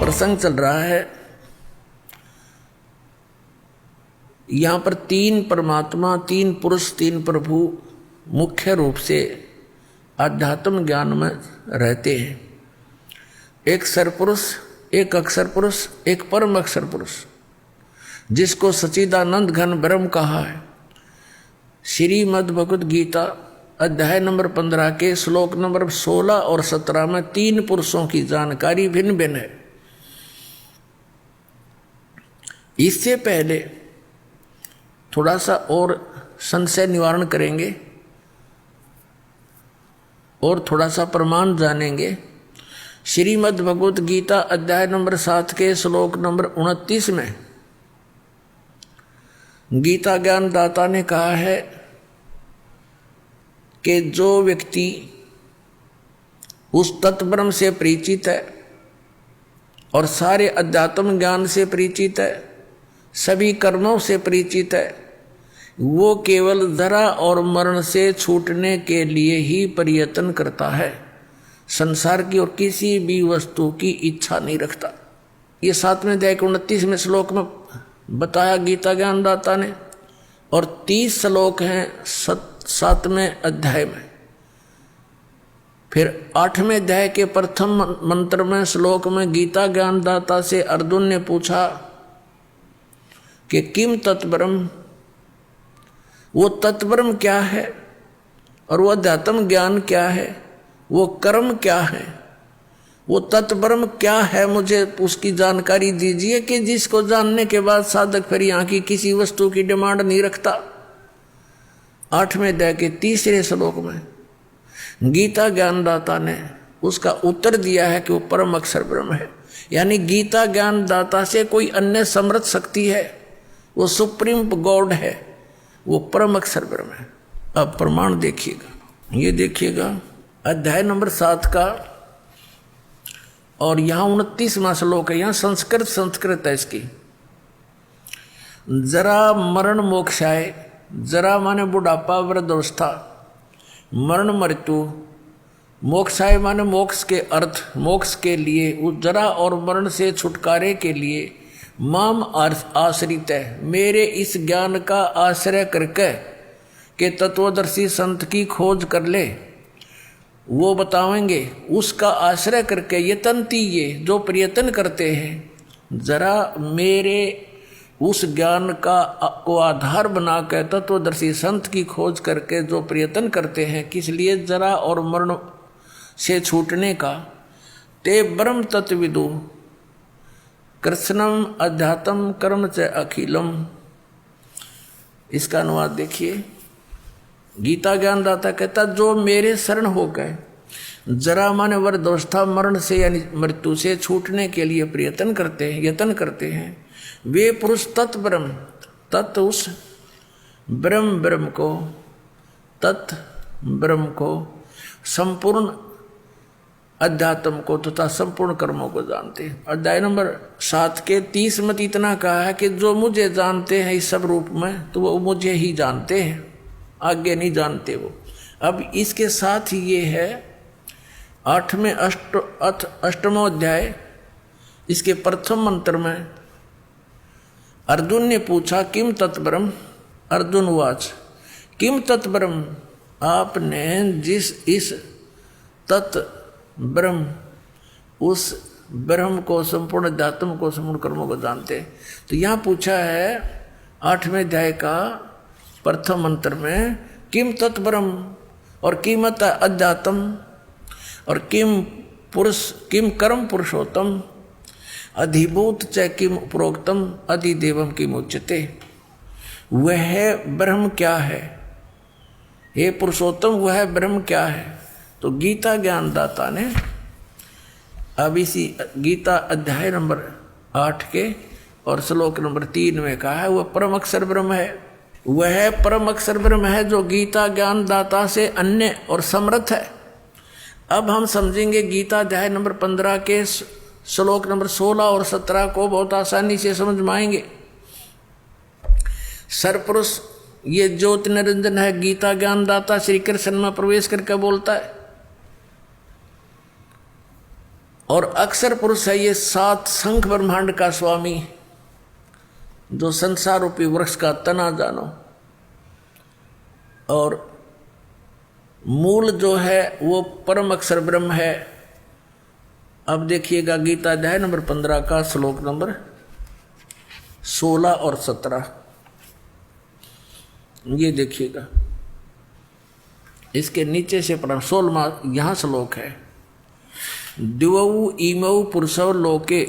प्रसंग चल रहा है, यहां पर तीन परमात्मा, तीन पुरुष, तीन प्रभु मुख्य रूप से आध्यात्म ज्ञान में रहते हैं। एक सरपुरुष, एक अक्षर पुरुष, एक परम अक्षर पुरुष, जिसको सच्चिदानंद घन ब्रह्म कहा है। श्रीमद् भगवद गीता अध्याय नंबर 15 के श्लोक नंबर 16 और 17 में तीन पुरुषों की जानकारी भिन्न भिन्न है। इससे पहले थोड़ा सा और संशय निवारण करेंगे और थोड़ा सा प्रमाण जानेंगे। श्रीमद् भगवद गीता अध्याय नंबर 7 के श्लोक नंबर 29 में गीता ज्ञान दाता ने कहा है कि जो व्यक्ति उस तत्ब्रह्म से परिचित है और सारे अध्यात्म ज्ञान से परिचित है, सभी कर्मों से परिचित है, वो केवल जरा और मरण से छूटने के लिए ही प्रयत्न करता है, संसार की और किसी भी वस्तु की इच्छा नहीं रखता। ये 7वें अध्याय के 29वें श्लोक में बताया गीता ज्ञानदाता ने, और 30 श्लोक हैं 7वें अध्याय में। फिर 8वें अध्याय के प्रथम मंत्र में श्लोक में गीता ज्ञानदाता से अर्जुन ने पूछा कि किम तत्ब्रह्म, वो तत्ब्रह्म क्या है और वो अध्यात्म ज्ञान क्या है, वो कर्म क्या है, वो तत्ब्रह्म क्या है, मुझे उसकी जानकारी दीजिए कि जिसको जानने के बाद साधक फिर यहाँ की किसी वस्तु की डिमांड नहीं रखता। 8वें अध्याय के 3 श्लोक में गीता ज्ञानदाता ने उसका उत्तर दिया है कि वो परम अक्षर ब्रह्म है। यानी गीता ज्ञानदाता से कोई अन्य समर्थ शक्ति है, वो सुप्रीम गॉड है, वो परम अक्षर ब्रह्म है। अब प्रमाण देखिएगा, ये देखिएगा अध्याय नंबर 7 का, और यहाँ 29वां श्लोक है। यहाँ संस्कृत है इसकी। जरा मरण मोक्षाय, जरा माने बुढ़ापा वृद्धावस्था, मरण मृत्यु, मोक्षाय माने मोक्ष के अर्थ, मोक्ष के लिए, उस जरा और मरण से छुटकारे के लिए माम आश्रित है, मेरे इस ज्ञान का आश्रय करके के तत्वदर्शी संत की खोज कर ले, वो बताएंगे। उसका आश्रय करके यतनती, ये जो प्रयत्न करते हैं, जरा मेरे उस ज्ञान का को आधार बना कर तत्वदर्शी संत की खोज करके जो प्रयत्न करते हैं, किस लिए, जरा और मरण से छूटने का, ते ब्रह्म तत्विदु कृष्णम अध्यात्म कर्म च अखिलम। इसका अनुवाद देखिए। गीता ज्ञानदाता कहता जो मेरे शरण हो गए, जरा माने वृद्धावस्था, मरण से यानी मृत्यु से छूटने के लिए प्रयत्न करते हैं, यत्न करते हैं, वे पुरुष तत् ब्रह्म, तत् उस ब्रह्म को, तत् ब्रह्म को, संपूर्ण अध्यात्म को तथा संपूर्ण कर्मों को जानते हैं। अध्याय नंबर 7 के 30 में इतना कहा है कि जो मुझे जानते हैं इस सब रूप में, तो वो मुझे ही जानते हैं, आगे नहीं जानते वो। अब इसके साथ ही ये है 8वें अष्टमो अध्याय, इसके प्रथम मंत्र में अर्जुन ने पूछा किम तत्ब्रह्म, अर्जुन वाच किम तत्ब्रह्म, आपने जिस इस तत् ब्रह्म, उस ब्रह्म को, संपूर्ण अध्यात्म को, संपूर्ण कर्मों को जानते। तो यहाँ पूछा है 8वें अध्याय का प्रथम मंत्र में किम तत्ब्रह्म, और कीमत अध्यात्म, और किम पुरुष, किम कर्म पुरुषोत्तम, अधिभूत च किम प्रोक्तम, अधिदेवम किम उच्यते। वह ब्रह्म क्या है, हे पुरुषोत्तम, वह ब्रह्म क्या है। तो गीता ज्ञानदाता ने अब इसी गीता अध्याय नंबर 8 के और श्लोक नंबर 3 में कहा है वह परम अक्षर ब्रह्म है। वह परम अक्षर ब्रह्म है जो गीता ज्ञानदाता से अन्य और समर्थ है। अब हम समझेंगे गीता अध्याय नंबर 15 के श्लोक नंबर 16 और 17 को बहुत आसानी से समझ में आएंगे। सरपुरुष ये ज्योति निरंजन है, गीता ज्ञानदाता श्री कृष्ण में प्रवेश करके बोलता है। और अक्षर पुरुष है ये सात शंख ब्रह्मांड का स्वामी, जो संसार रूपी वृक्ष का तना जानो। और मूल जो है वो परम अक्षर ब्रह्म है। अब देखिएगा गीता अध्याय नंबर 15 का श्लोक नंबर 16 और 17, ये देखिएगा। इसके नीचे से पढ़ा 16वां यहां श्लोक है। दिवौ इमौ पुरुषौ लोके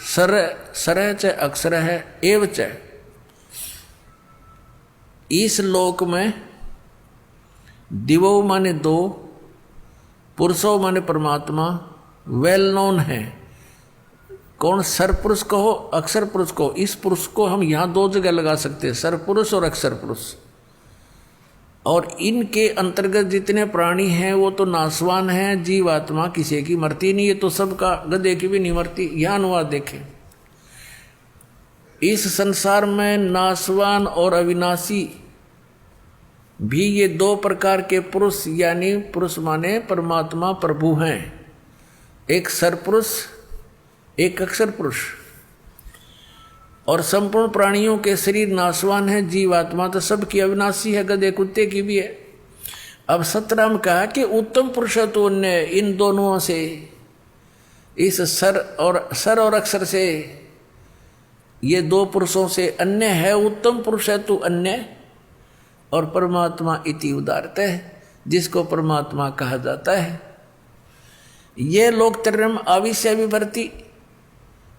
सर च अक्षर है एव च। इस लोक में दिवौ माने दो, पुरुषो माने परमात्मा वेल नोन है। कौन? सर पुरुष को हो, अक्षर पुरुष को। इस पुरुष को हम यहां दो जगह लगा सकते हैं, सर पुरुष और अक्षर पुरुष। और इनके अंतर्गत जितने प्राणी हैं वो तो नासवान हैं, जीवात्मा किसी की मरती नहीं है, तो सबका, गधे की भी नहीं मरती। यह अनुवाद देखें। इस संसार में नासवान और अविनाशी भी ये दो प्रकार के पुरुष, यानी पुरुष माने परमात्मा प्रभु हैं। एक सरपुरुष, एक अक्षर पुरुष। और संपूर्ण प्राणियों के शरीर नासवान है, जीवात्मा तो सबकी अविनाशी है, गधे कुत्ते की भी है। अब 17 में कहा कि उत्तम पुरुष तो अन्य इन दोनों से, इस सर और अक्षर से, ये दो पुरुषों से अन्य है। उत्तम पुरुष है तो अन्य, और परमात्मा इति उदारते है, जिसको परमात्मा कहा जाता है। ये लोक त्रयम् आविश्य विभर्ति,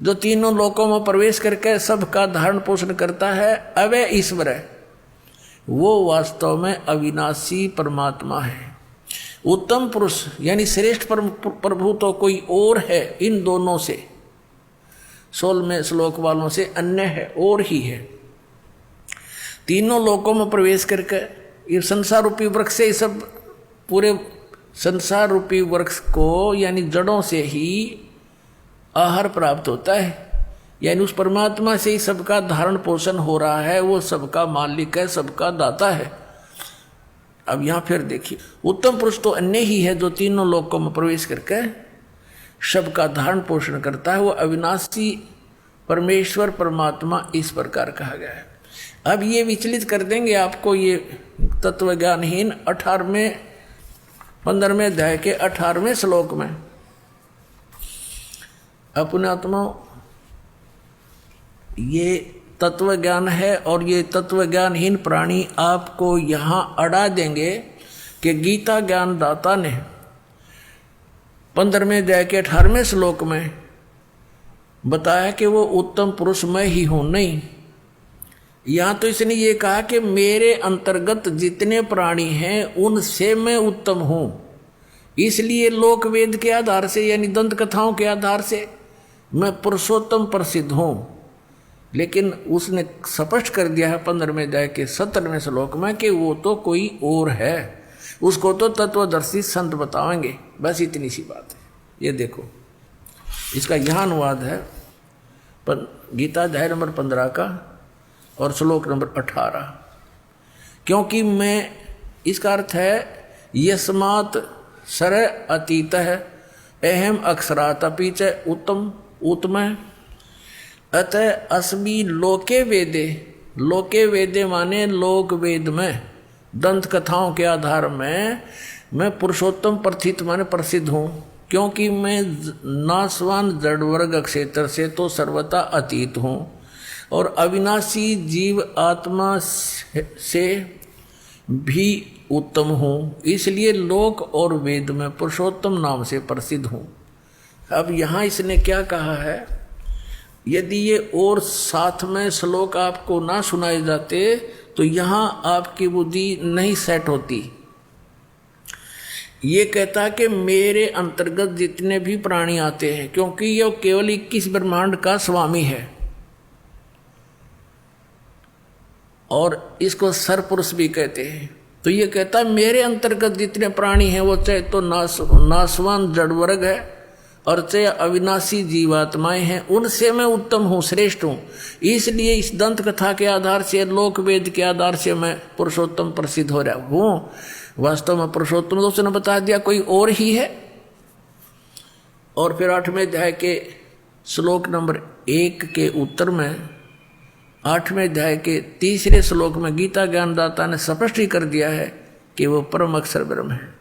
जो तीनों लोकों में प्रवेश करके सबका धारण पोषण करता है, अवय ईश्वर है, वो वास्तव में अविनाशी परमात्मा है। उत्तम पुरुष यानी श्रेष्ठ प्रभु तो कोई और है, इन दोनों से, 16वें श्लोक वालों से अन्य है, और ही है। तीनों लोकों में प्रवेश करके ये संसार रूपी वृक्ष से, सब पूरे संसार रूपी वृक्ष को, यानी जड़ों से ही आहार प्राप्त होता है, यानी उस परमात्मा से ही सबका धारण पोषण हो रहा है। वो सबका मालिक है, सबका दाता है। अब यहां फिर देखिए, उत्तम पुरुष तो अन्य ही है, जो तीनों लोकों में प्रवेश करके सबका धारण पोषण करता है। वो अविनाशी परमेश्वर परमात्मा इस प्रकार कहा गया है। अब ये विचलित कर देंगे आपको ये तत्वज्ञानहीन 15वें अध्याय के 18वें श्लोक में। अपने आत्मा ये तत्व ज्ञान है, और ये तत्व ज्ञानहीन प्राणी आपको यहां अड़ा देंगे कि गीता ज्ञान दाता ने 15वें अध्याय के 18वें श्लोक में बताया कि वो उत्तम पुरुष मैं ही हूं। नहीं, यहां तो इसने ये कहा कि मेरे अंतर्गत जितने प्राणी हैं उनसे मैं उत्तम हूं। इसलिए लोक वेद के आधार से, यानी दंत कथाओं के आधार से मैं पुरुषोत्तम प्रसिद्ध हूं। लेकिन उसने स्पष्ट कर दिया है 15वें अध्याय के 17वें श्लोक में कि वो तो कोई और है, उसको तो तत्वदर्शी संत बताएंगे। बस इतनी सी बात है। ये देखो, इसका यह अनुवाद है गीता अध्याय नंबर 15 का और श्लोक नंबर 18। क्योंकि मैं, इसका अर्थ है यस्मात् सर अतीत है अहम अक्षरात अपि च उत्तम उत्तम, अतः अस्मि लोके वेदे। लोके वेदे माने लोक वेद में, दंत कथाओं के आधार में मैं पुरुषोत्तम प्रथित माने प्रसिद्ध हूँ। क्योंकि मैं नासवान जड़ वर्ग क्षेत्र से तो सर्वथा अतीत हूँ, और अविनाशी जीव आत्मा से भी उत्तम हूँ। इसलिए लोक और वेद में पुरुषोत्तम नाम से प्रसिद्ध हूँ। अब यहाँ इसने क्या कहा है? यदि ये और साथ में श्लोक आपको ना सुनाए जाते तो यहाँ आपकी बुद्धि नहीं सेट होती। ये कहता कि मेरे अंतर्गत जितने भी प्राणी आते हैं, क्योंकि ये केवल 21 ब्रह्मांड का स्वामी है, और इसको सरपुरुष भी कहते हैं। तो ये कहता मेरे अंतर्गत जितने प्राणी हैं वो चाहे तो नासवान जड़ वर्ग है, और चाहे अविनाशी जीवात्माएं हैं, उनसे मैं उत्तम हूँ, श्रेष्ठ हूँ। इसलिए इस दंत कथा के आधार से, लोक वेद के आधार से मैं पुरुषोत्तम प्रसिद्ध हो रहा हूँ। वास्तव में पुरुषोत्तम तो उसने बता दिया कोई और ही है। और फिर 8वें अध्याय के श्लोक नंबर 1 के उत्तर में, 8वें अध्याय के 3रे श्लोक में गीता ज्ञानदाता ने स्पष्ट ही कर दिया है कि वो परम अक्षर ब्रह्म है।